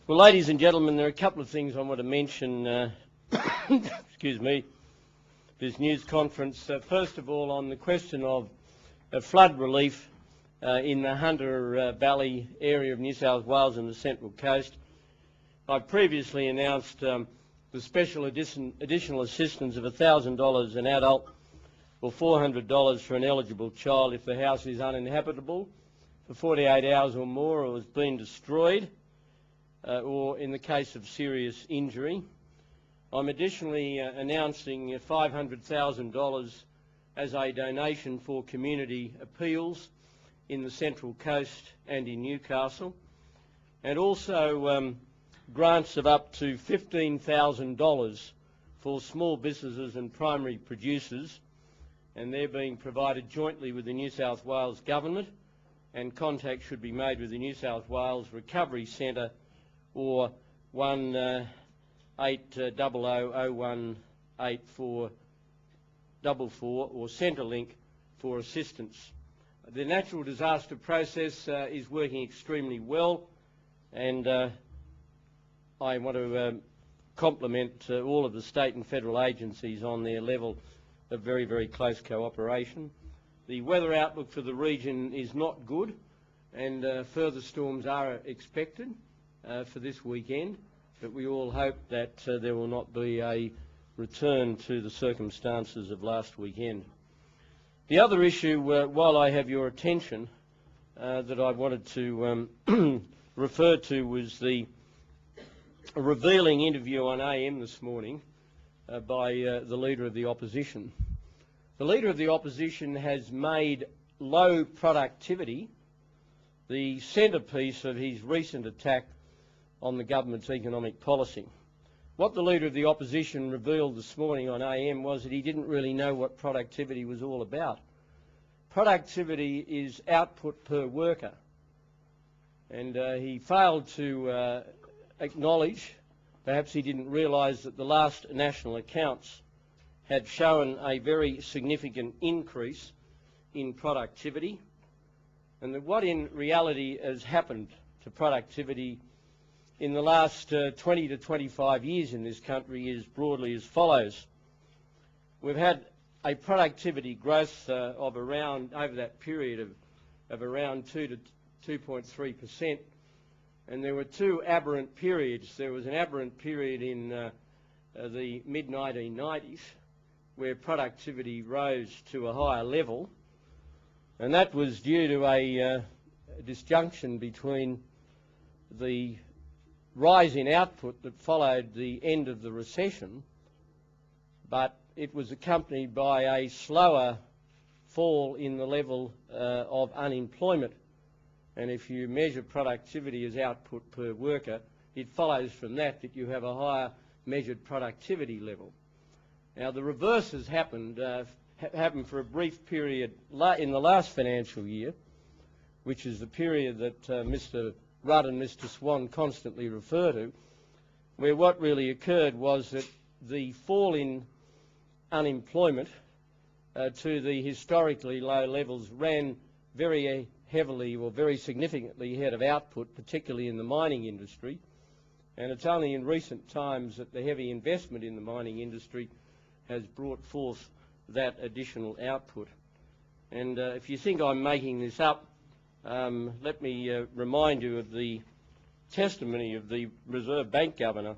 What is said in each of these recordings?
Well, ladies and gentlemen, there are a couple of things I want to mention, excuse me, this news conference. First of all, on the question of flood relief in the Hunter Valley area of New South Wales and the Central Coast. I previously announced the special additional assistance of $1,000 an adult or $400 for an eligible child if the house is uninhabitable for 48 hours or more or has been destroyed, or in the case of serious injury. I'm additionally announcing $500,000 as a donation for community appeals in the Central Coast and in Newcastle, and also grants of up to $15,000 for small businesses and primary producers, and they're being provided jointly with the New South Wales Government, and contact should be made with the New South Wales Recovery Centre or 1800-0184444 or Centrelink for assistance. The natural disaster process is working extremely well, and I want to compliment all of the state and federal agencies on their level of very, very close cooperation. The weather outlook for the region is not good, and further storms are expected for this weekend, but we all hope that there will not be a return to the circumstances of last weekend. The other issue, while I have your attention, that I wanted to refer to was the revealing interview on AM this morning by the Leader of the Opposition. The Leader of the Opposition has made low productivity the centrepiece of his recent attack on the government's economic policy. What the Leader of the Opposition revealed this morning on AM was that he didn't really know what productivity was all about. Productivity is output per worker, and he failed to acknowledge, perhaps he didn't realise, that the last national accounts had shown a very significant increase in productivity, and that what in reality has happened to productivity in the last 20 to 25 years in this country is broadly as follows. We've had a productivity growth of around, over that period, of around 2 to 2.3%, and there were two aberrant periods. There was an aberrant period in the mid-1990s where productivity rose to a higher level, and that was due to a disjunction between the rise in output that followed the end of the recession, but it was accompanied by a slower fall in the level of unemployment. And if you measure productivity as output per worker, it follows from that that you have a higher measured productivity level. Now, the reverse has happened for a brief period in the last financial year, which is the period that Mr Rudd and Mr Swan constantly refer to, where what really occurred was that the fall in unemployment to the historically low levels ran very heavily or very significantly ahead of output, particularly in the mining industry, and it's only in recent times that the heavy investment in the mining industry has brought forth that additional output. And if you think I'm making this up, let me remind you of the testimony of the Reserve Bank Governor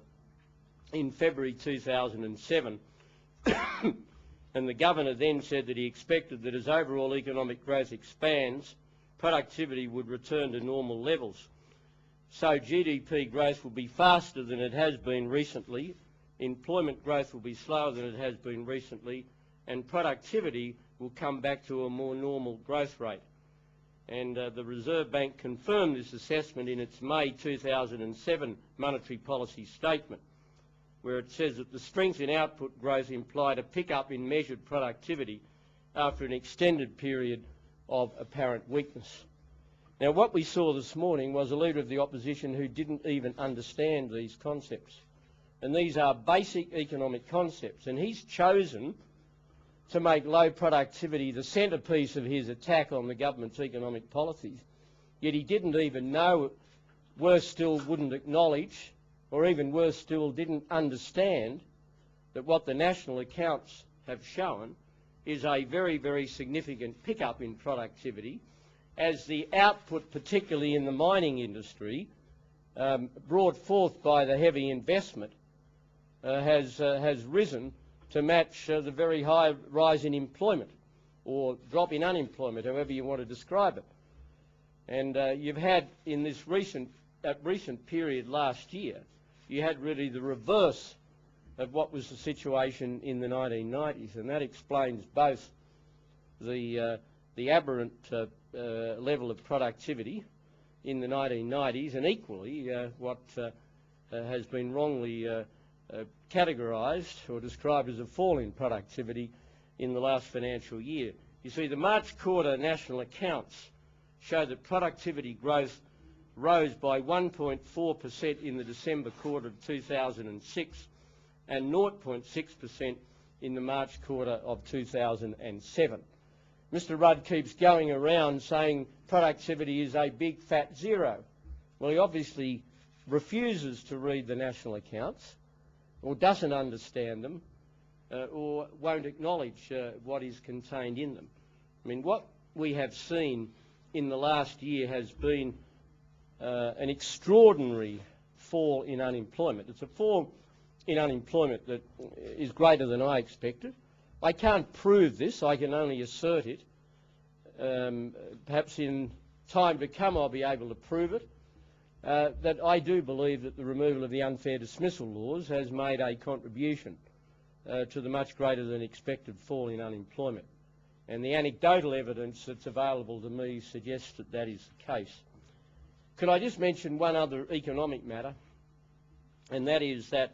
in February 2007. And the Governor then said that he expected that as overall economic growth expands, productivity would return to normal levels. So GDP growth will be faster than it has been recently, employment growth will be slower than it has been recently, and productivity will come back to a more normal growth rate. And the Reserve Bank confirmed this assessment in its May 2007 monetary policy statement, where it says that the strength in output growth implied a pickup in measured productivity after an extended period of apparent weakness. Now, what we saw this morning was a Leader of the Opposition who didn't even understand these concepts. And these are basic economic concepts, and he's chosen to make low productivity the centrepiece of his attack on the government's economic policies. Yet he didn't even know worse still, wouldn't acknowledge, or even worse still, didn't understand that what the national accounts have shown is a very, very significant pickup in productivity as the output, particularly in the mining industry, brought forth by the heavy investment, has risen to match the very high rise in employment, or drop in unemployment, however you want to describe it. And you've had in this recent period last year, you had really the reverse of what was the situation in the 1990s, and that explains both the aberrant level of productivity in the 1990s, and equally what has been wrongly categorised or described as a fall in productivity in the last financial year. You see, the March quarter national accounts show that productivity growth rose by 1.4% in the December quarter of 2006 and 0.6% in the March quarter of 2007. Mr Rudd keeps going around saying productivity is a big fat zero. Well, he obviously refuses to read the national accounts, or doesn't understand them, or won't acknowledge what is contained in them. I mean, what we have seen in the last year has been an extraordinary fall in unemployment. It's a fall in unemployment that is greater than I expected. I can't prove this, I can only assert it. Perhaps in time to come I'll be able to prove it. That I do believe that the removal of the unfair dismissal laws has made a contribution to the much greater than expected fall in unemployment. And the anecdotal evidence that's available to me suggests that that is the case. Could I just mention one other economic matter, and that is that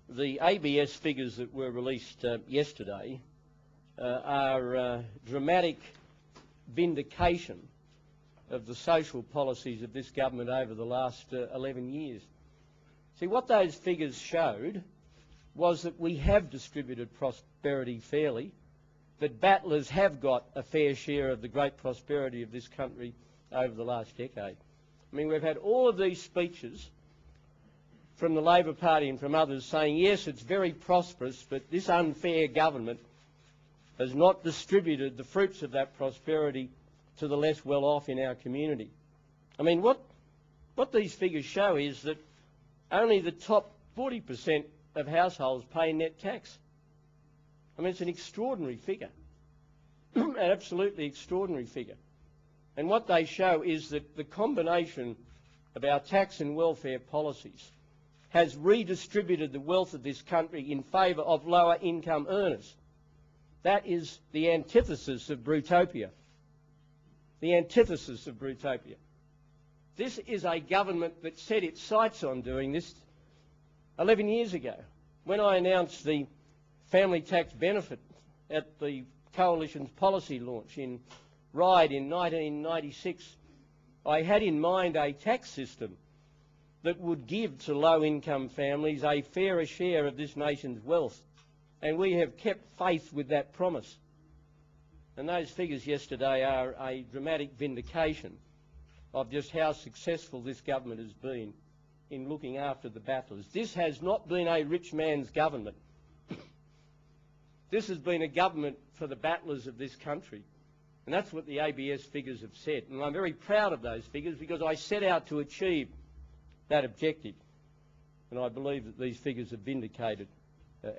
the ABS figures that were released yesterday are dramatic vindication of the social policies of this government over the last 11 years. See, what those figures showed was that we have distributed prosperity fairly, that battlers have got a fair share of the great prosperity of this country over the last decade. I mean, we've had all of these speeches from the Labor Party and from others saying, yes, it's very prosperous, but this unfair government has not distributed the fruits of that prosperity to the less well-off in our community. I mean, what these figures show is that only the top 40% of households pay net tax. I mean, it's an extraordinary figure, an absolutely extraordinary figure. And what they show is that the combination of our tax and welfare policies has redistributed the wealth of this country in favour of lower income earners. That is the antithesis of Brutopia. The antithesis of Brutopia. This is a government that set its sights on doing this 11 years ago. When I announced the family tax benefit at the Coalition's policy launch in Ryde in 1996, I had in mind a tax system that would give to low-income families a fairer share of this nation's wealth. And we have kept faith with that promise. And those figures yesterday are a dramatic vindication of just how successful this government has been in looking after the battlers. This has not been a rich man's government. This has been a government for the battlers of this country. And that's what the ABS figures have said. And I'm very proud of those figures because I set out to achieve that objective. And I believe that these figures have vindicated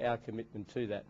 our commitment to that.